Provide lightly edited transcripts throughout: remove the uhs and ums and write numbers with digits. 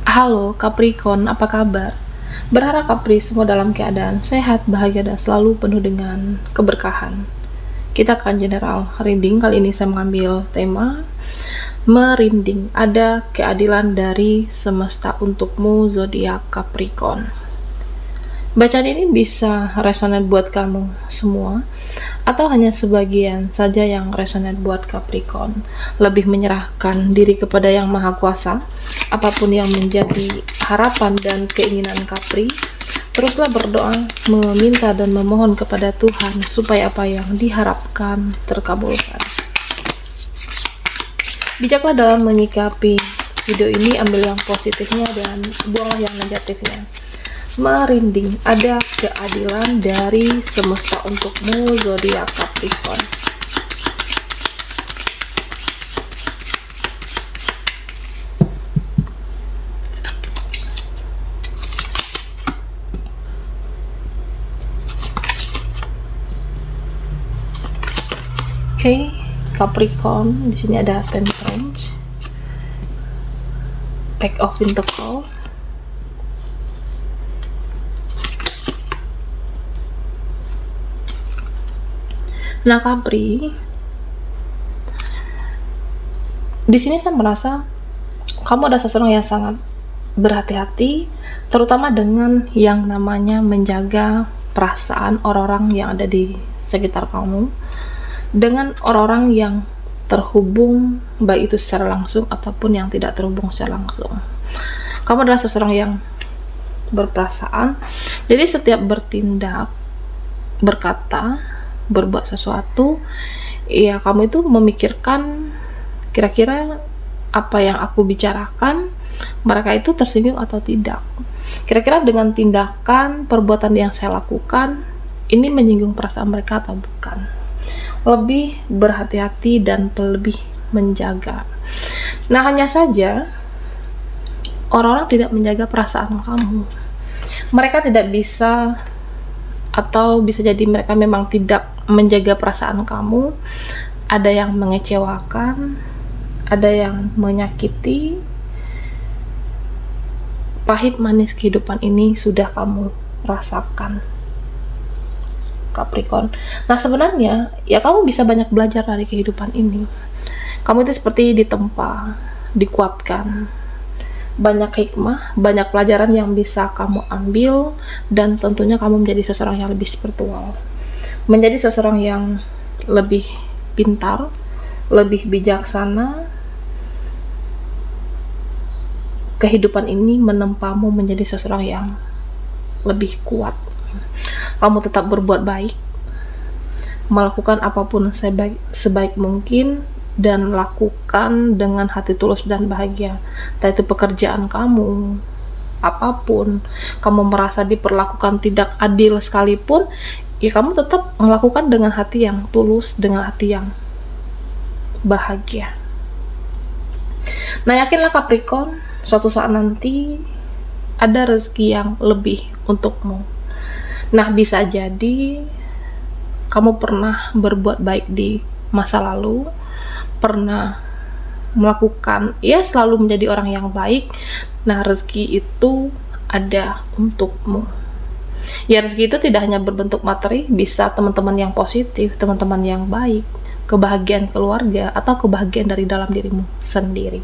Halo Capricorn, apa kabar? Berharap Capri semua dalam keadaan sehat, bahagia, dan selalu penuh dengan keberkahan. Kita akan general reading. Kali ini saya mengambil tema merinding. Ada keadilan dari semesta untukmu, zodiak Capricorn. Bacaan ini bisa resonan buat kamu semua, atau hanya sebagian saja yang resonan buat Capricorn. Lebih menyerahkan diri kepada Yang Maha Kuasa, apapun yang menjadi harapan dan keinginan Capri. Teruslah berdoa, meminta dan memohon kepada Tuhan supaya apa yang diharapkan terkabulkan. Bijaklah dalam menyikapi video ini, ambil yang positifnya dan buanglah yang negatifnya. Merinding, ada keadilan dari semesta untukmu, zodiak Capricorn. Oke, Capricorn, di sini ada Temperance, Pack of Pentacles, nah Capri, di sini saya merasa kamu ada seseorang yang sangat berhati-hati, terutama dengan yang namanya menjaga perasaan orang-orang yang ada di sekitar kamu, dengan orang-orang yang terhubung, baik itu secara langsung ataupun yang tidak terhubung secara langsung. Kamu adalah seseorang yang berperasaan, jadi setiap bertindak, berkata, berbuat sesuatu, ya kamu itu memikirkan kira-kira apa yang aku bicarakan mereka itu tersinggung atau tidak. Kira-kira dengan tindakan, perbuatan yang saya lakukan ini menyinggung perasaan mereka atau bukan. Lebih berhati-hati dan lebih menjaga. Nah, hanya saja orang-orang tidak menjaga perasaan kamu. Mereka tidak bisa, atau bisa jadi mereka memang tidak menjaga perasaan kamu. Ada yang mengecewakan, ada yang menyakiti. Pahit manis kehidupan ini sudah kamu rasakan, Capricorn. Nah, sebenarnya ya kamu bisa banyak belajar dari kehidupan ini. Kamu itu seperti ditempa, dikuatkan, banyak hikmah, banyak pelajaran yang bisa kamu ambil, dan tentunya kamu menjadi seseorang yang lebih spiritual, menjadi seseorang yang lebih pintar, lebih bijaksana. Kehidupan ini menempamu menjadi seseorang yang lebih kuat. Kamu tetap berbuat baik, melakukan apapun sebaik mungkin, dan lakukan dengan hati tulus dan bahagia. Entah itu pekerjaan kamu, apapun, kamu merasa diperlakukan tidak adil sekalipun, ya kamu tetap melakukan dengan hati yang tulus, dengan hati yang bahagia. Nah, yakinlah Capricorn, suatu saat nanti ada rezeki yang lebih untukmu. Nah, bisa jadi kamu pernah berbuat baik di masa lalu, pernah melakukan, ya selalu menjadi orang yang baik. Nah, rezeki itu ada untukmu. Ya, rezeki itu tidak hanya berbentuk materi, bisa teman-teman yang positif, teman-teman yang baik, kebahagiaan keluarga, atau kebahagiaan dari dalam dirimu sendiri.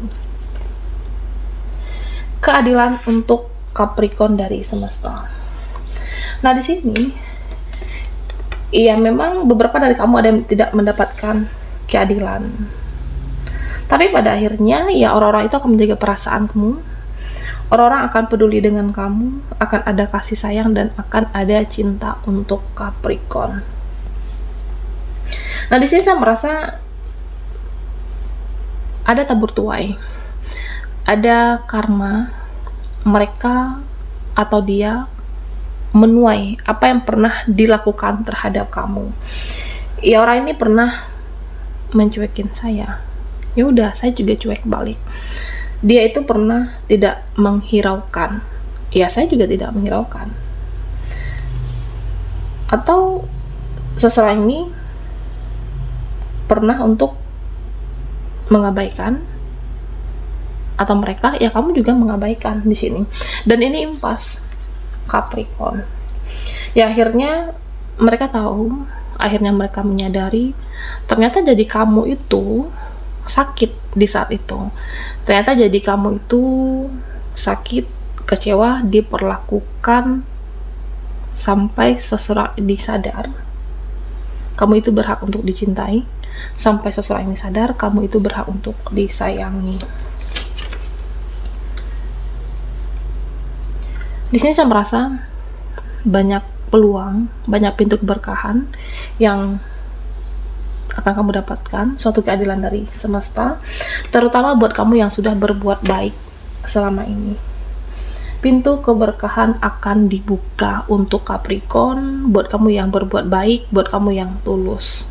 Keadilan untuk Capricorn dari semesta. Nah, di sini iya memang beberapa dari kamu ada yang tidak mendapatkan keadilan. Tapi pada akhirnya ya orang-orang itu akan menjaga perasaanmu. Orang-orang akan peduli dengan kamu, akan ada kasih sayang, dan akan ada cinta untuk Capricorn. Nah, di sini saya merasa ada tabur tuai, ada karma mereka atau dia menuai apa yang pernah dilakukan terhadap kamu. Ya, orang ini pernah mencuekin saya, ya udah saya juga cuek balik. Dia itu pernah tidak menghiraukan, ya saya juga tidak menghiraukan. Atau seseorang ini pernah untuk mengabaikan, atau mereka, ya kamu juga mengabaikan di sini. Dan ini impas Capricorn. Ya akhirnya mereka tahu, akhirnya mereka menyadari ternyata jadi kamu itu sakit di saat itu. Ternyata jadi kamu itu sakit, kecewa, diperlakukan sampai seseorang ini sadar kamu itu berhak untuk dicintai, sampai seseorang ini sadar kamu itu berhak untuk disayangi. Di sini saya merasa banyak peluang, banyak pintu keberkahan yang akan kamu dapatkan, suatu keadilan dari semesta, terutama buat kamu yang sudah berbuat baik selama ini. Pintu keberkahan akan dibuka untuk Capricorn, buat kamu yang berbuat baik, buat kamu yang tulus.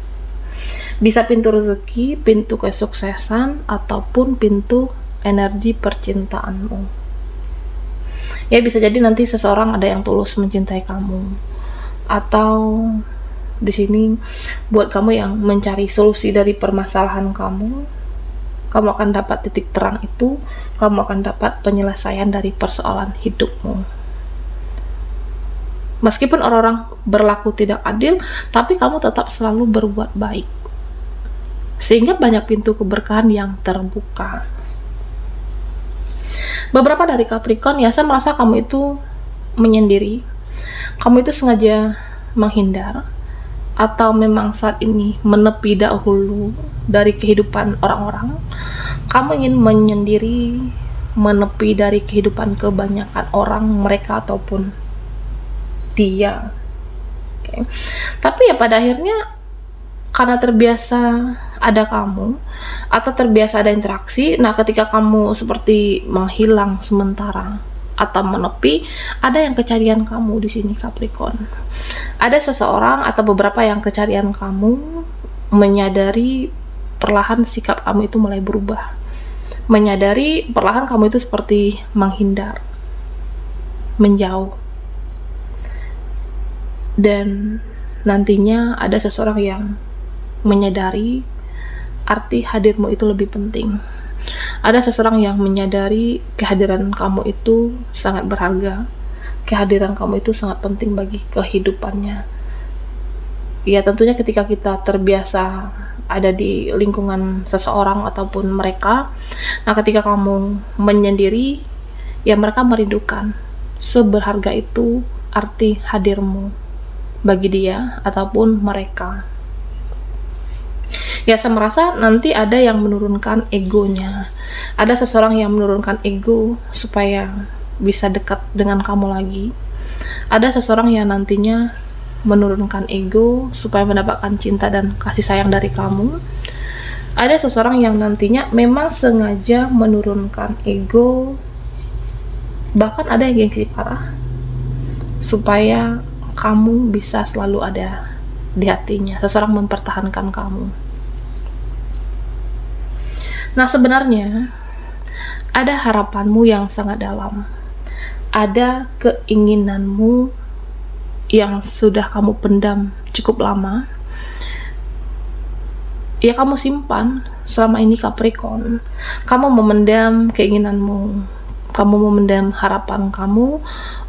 Bisa pintu rezeki, pintu kesuksesan, ataupun pintu energi percintaanmu. Ya bisa jadi nanti seseorang ada yang tulus mencintai kamu, atau di sini buat kamu yang mencari solusi dari permasalahan kamu akan dapat titik terang itu, kamu akan dapat penyelesaian dari persoalan hidupmu. Meskipun orang-orang berlaku tidak adil, tapi kamu tetap selalu berbuat baik, sehingga banyak pintu keberkahan yang terbuka. Beberapa dari Capricorn, ya saya merasa kamu itu menyendiri, kamu itu sengaja menghindar, atau memang saat ini menepi dahulu dari kehidupan orang-orang. Kamu ingin menyendiri, menepi dari kehidupan kebanyakan orang, mereka ataupun dia. Okay. Tapi ya pada akhirnya karena terbiasa ada kamu, atau terbiasa ada interaksi, nah ketika kamu seperti menghilang sementara atau menepi, ada yang kecarian kamu di sini Capricorn. Ada seseorang atau beberapa yang kecarian kamu, menyadari perlahan sikap kamu itu mulai berubah, menyadari perlahan kamu itu seperti menghindar, menjauh, dan nantinya ada seseorang yang menyadari arti hadirmu itu lebih penting. Ada seseorang yang menyadari kehadiran kamu itu sangat berharga, kehadiran kamu itu sangat penting bagi kehidupannya. Ya tentunya ketika kita terbiasa ada di lingkungan seseorang ataupun mereka, nah ketika kamu menyendiri, ya mereka merindukan seberharga itu arti hadirmu bagi dia ataupun mereka. Ya saya merasa nanti ada yang menurunkan egonya, ada seseorang yang menurunkan ego supaya bisa dekat dengan kamu lagi. Ada seseorang yang nantinya menurunkan ego supaya mendapatkan cinta dan kasih sayang dari kamu. Ada seseorang yang nantinya memang sengaja menurunkan ego, bahkan ada yang gengsi parah supaya kamu bisa selalu ada di hatinya, seseorang mempertahankan kamu. Nah sebenarnya ada harapanmu yang sangat dalam, ada keinginanmu yang sudah kamu pendam cukup lama, ya kamu simpan selama ini Capricorn. Kamu memendam keinginanmu, kamu memendam harapan kamu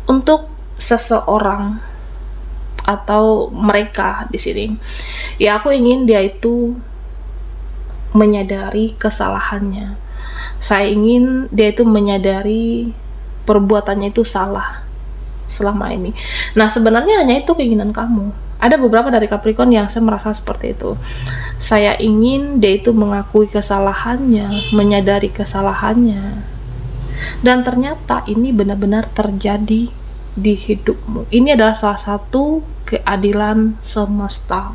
untuk seseorang atau mereka di sini. Ya aku ingin dia itu menyadari kesalahannya. Saya ingin dia itu menyadari perbuatannya itu salah selama ini. Nah sebenarnya hanya itu keinginan kamu. Ada beberapa dari Capricorn yang saya merasa seperti itu. Saya ingin dia itu mengakui kesalahannya, menyadari kesalahannya, dan ternyata ini benar-benar terjadi di hidupmu. Ini adalah salah satu keadilan semesta.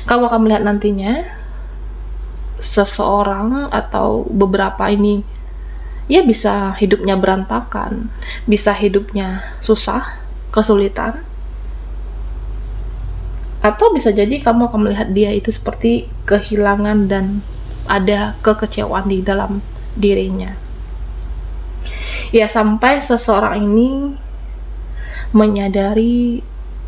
Kamu akan melihat nantinya seseorang atau beberapa ini ya bisa hidupnya berantakan, bisa hidupnya susah, kesulitan, atau bisa jadi kamu akan melihat dia itu seperti kehilangan dan ada kekecewaan di dalam dirinya. Ya sampai seseorang ini menyadari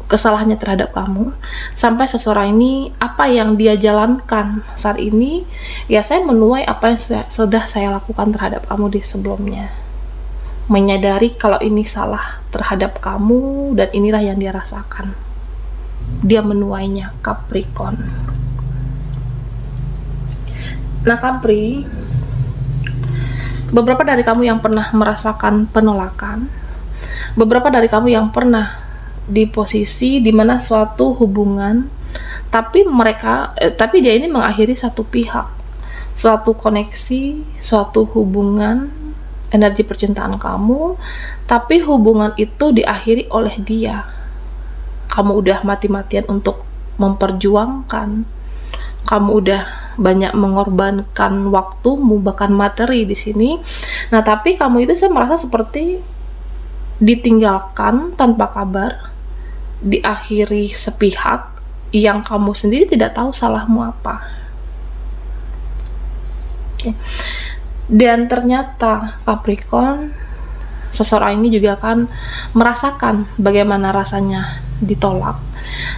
kesalahannya terhadap kamu, sampai seseorang ini apa yang dia jalankan saat ini, ya saya menuai apa yang sudah saya lakukan terhadap kamu di sebelumnya. Menyadari kalau ini salah terhadap kamu dan inilah yang dia rasakan. Dia menuainya, Capricorn. Nah, Capri, beberapa dari kamu yang pernah merasakan penolakan, beberapa dari kamu yang pernah di posisi dimana suatu hubungan, tapi dia ini mengakhiri satu pihak, suatu koneksi, suatu hubungan, energi percintaan kamu, tapi hubungan itu diakhiri oleh dia. Kamu udah mati-matian untuk memperjuangkan, kamu udah banyak mengorbankan waktumu, bahkan materi di sini. Nah, tapi kamu itu saya merasa seperti ditinggalkan tanpa kabar, diakhiri sepihak, yang kamu sendiri tidak tahu salahmu apa. Dan ternyata Capricorn, seseorang ini juga akan merasakan bagaimana rasanya ditolak.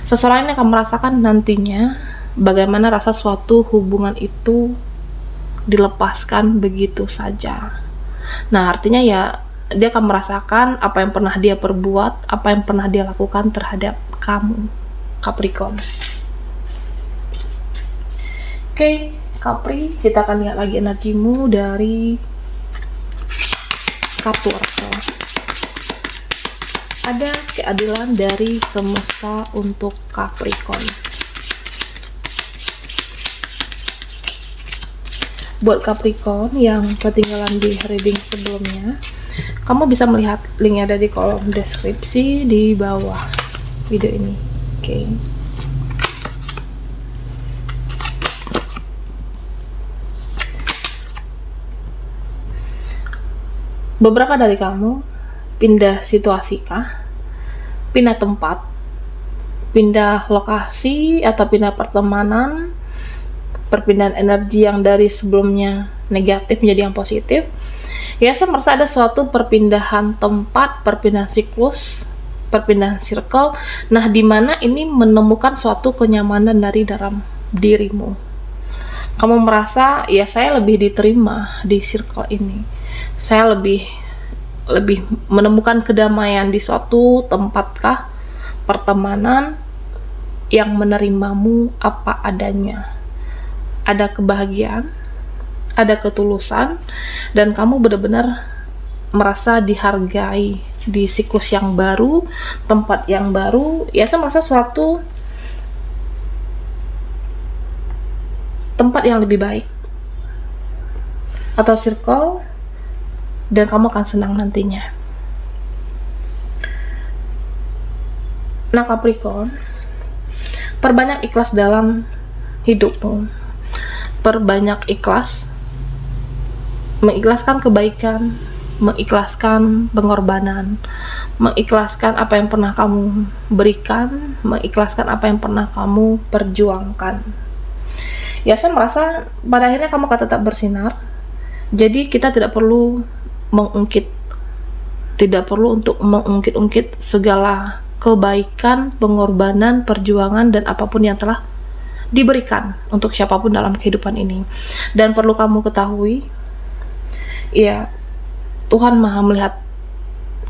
Seseorang ini akan merasakan nantinya bagaimana rasa suatu hubungan itu dilepaskan begitu saja. Nah, artinya ya dia akan merasakan apa yang pernah dia perbuat, apa yang pernah dia lakukan terhadap kamu, Capricorn. Oke, Capri, kita akan lihat lagi energimu dari kartu Oracle. Ada keadilan dari semesta untuk Capricorn. Buat Capricorn yang ketinggalan di reading sebelumnya, kamu bisa melihat linknya ada di kolom deskripsi di bawah video ini. Oke. Beberapa dari kamu pindah situasi kah? Pindah tempat? Pindah lokasi atau pindah pertemanan? Perpindahan energi yang dari sebelumnya negatif menjadi yang positif. Ya, saya merasa ada suatu perpindahan tempat, perpindahan siklus, perpindahan circle. Nah, di mana ini menemukan suatu kenyamanan dari dalam dirimu. Kamu merasa, ya saya lebih diterima di circle ini. Saya lebih menemukan kedamaian di suatu tempatkah, pertemanan yang menerimamu apa adanya. Ada kebahagiaan, ada ketulusan, dan kamu benar-benar merasa dihargai di siklus yang baru, tempat yang baru. Ya, saya merasa suatu tempat yang lebih baik atau circle, dan kamu akan senang nantinya. Nah, Capricorn, perbanyak ikhlas dalam hidupmu. Perbanyak ikhlas, mengikhlaskan kebaikan, mengikhlaskan pengorbanan, mengikhlaskan apa yang pernah kamu berikan, mengikhlaskan apa yang pernah kamu perjuangkan. Ya, saya merasa pada akhirnya kamu akan tetap bersinar. Jadi kita tidak perlu untuk mengungkit-ungkit segala kebaikan, pengorbanan, perjuangan, dan apapun yang telah diberikan untuk siapapun dalam kehidupan ini. Dan perlu kamu ketahui, ya, Tuhan Maha melihat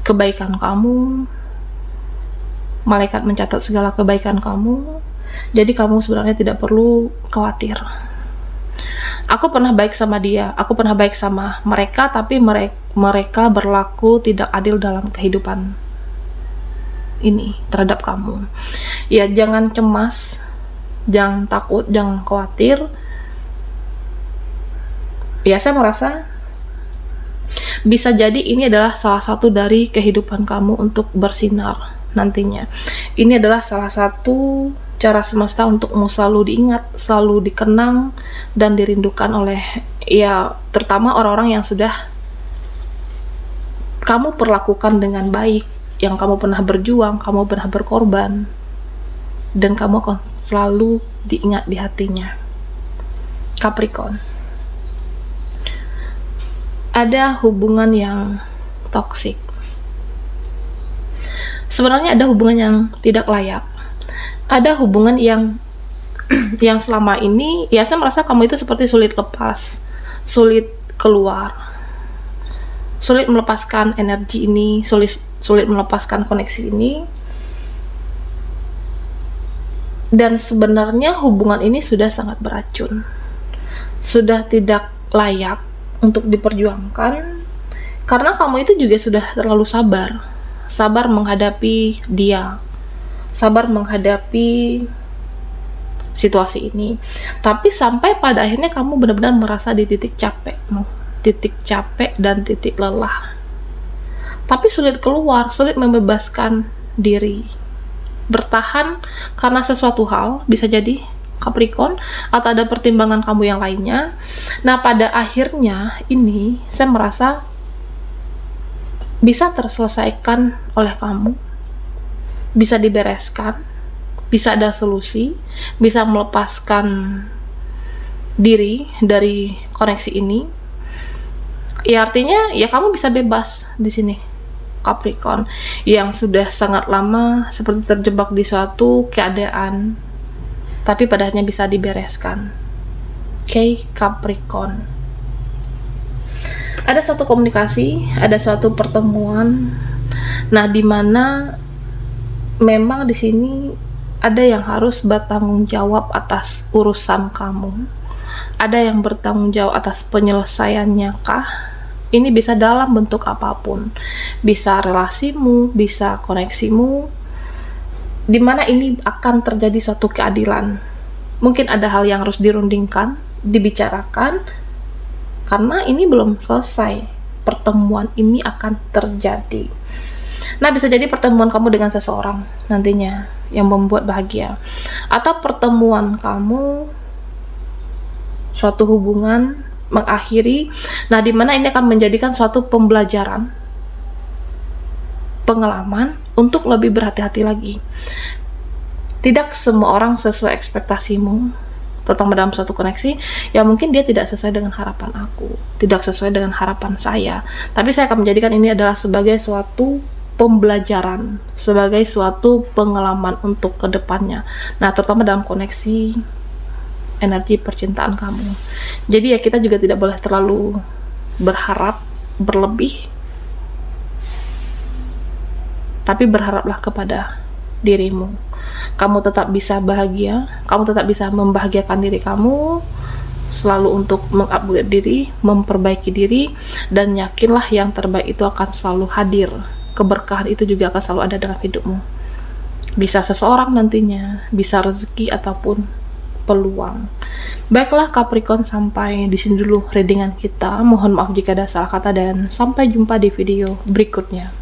kebaikan kamu, malaikat mencatat segala kebaikan kamu, jadi kamu sebenarnya tidak perlu khawatir. Aku pernah baik sama dia, aku pernah baik sama mereka, tapi mereka berlaku tidak adil dalam kehidupan ini terhadap kamu. Ya, jangan cemas, jangan takut, jangan khawatir. Ya, saya merasa bisa jadi ini adalah salah satu dari kehidupan kamu untuk bersinar nantinya. Ini adalah salah satu cara semesta untukmu selalu diingat, selalu dikenang, dan dirindukan oleh, ya, terutama orang-orang yang sudah kamu perlakukan dengan baik, yang kamu pernah berjuang, kamu pernah berkorban, dan kamu akan selalu diingat di hatinya. Capricorn, ada hubungan yang toksik. Sebenarnya ada hubungan yang tidak layak, ada hubungan yang yang selama ini ya saya merasa kamu itu seperti sulit lepas, sulit keluar, sulit melepaskan energi ini, sulit melepaskan koneksi ini. Dan sebenarnya hubungan ini sudah sangat beracun, sudah tidak layak untuk diperjuangkan, karena kamu itu juga sudah terlalu sabar menghadapi dia, sabar menghadapi situasi ini. Tapi sampai pada akhirnya kamu benar-benar merasa di titik capek dan titik lelah, tapi sulit keluar, sulit membebaskan diri, bertahan karena sesuatu hal, bisa jadi Capricorn, atau ada pertimbangan kamu yang lainnya. Nah, pada akhirnya ini saya merasa bisa terselesaikan oleh kamu, bisa dibereskan, bisa ada solusi, bisa melepaskan diri dari koneksi ini. Ya artinya ya kamu bisa bebas di sini, Capricorn, yang sudah sangat lama seperti terjebak di suatu keadaan, tapi pada akhirnya bisa dibereskan. Oke, Capricorn. Ada suatu komunikasi, ada suatu pertemuan. Nah, dimana memang di sini ada yang harus bertanggung jawab atas urusan kamu, ada yang bertanggung jawab atas penyelesaiannya kah? Ini bisa dalam bentuk apapun, bisa relasimu, bisa koneksimu, dimana ini akan terjadi suatu keadilan. Mungkin ada hal yang harus dirundingkan, dibicarakan, karena ini belum selesai, pertemuan ini akan terjadi. Nah, bisa jadi pertemuan kamu dengan seseorang nantinya yang membuat bahagia, atau pertemuan kamu suatu hubungan mengakhiri. Nah, dimana ini akan menjadikan suatu pembelajaran, pengalaman untuk lebih berhati-hati lagi. Tidak semua orang sesuai ekspektasimu, terutama dalam suatu koneksi. Ya mungkin dia tidak sesuai dengan harapan aku, tidak sesuai dengan harapan saya, tapi saya akan menjadikan ini adalah sebagai suatu pembelajaran, sebagai suatu pengalaman untuk kedepannya. Nah, terutama dalam koneksi energi percintaan kamu. Jadi ya kita juga tidak boleh terlalu berharap berlebih, tapi berharaplah kepada dirimu. Kamu tetap bisa bahagia, kamu tetap bisa membahagiakan diri kamu, selalu untuk mengupgrade diri, memperbaiki diri, dan yakinlah yang terbaik itu akan selalu hadir. Keberkahan itu juga akan selalu ada dalam hidupmu. Bisa seseorang nantinya, bisa rezeki ataupun peluang. Baiklah Capricorn, sampai di sini dulu readingan kita. Mohon maaf jika ada salah kata dan sampai jumpa di video berikutnya.